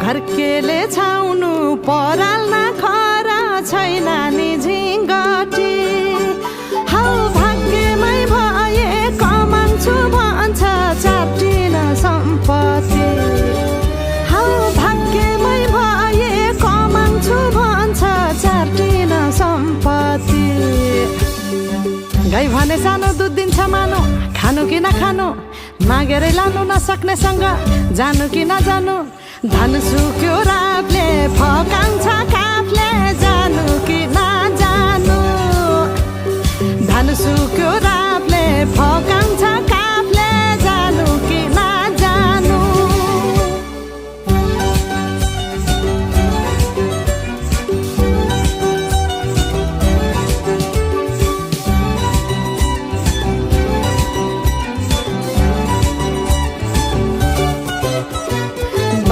घरकेले छाउनु पराल्न खरा छैन नि झिङ्गटी हौ भाग्यमै भए कमान्छु भन्छ चाटिन सम्पत्ति हौ भाग्यमै भए कमान्छु भन्छ चाटिन सम्पत्ति गाई भने सानो दुध दिन्छ मानो खानु कि नखानु मागेरै लानु नसक्नेसँग जानु कि नजानु धन सुक्यो रातले फकाउ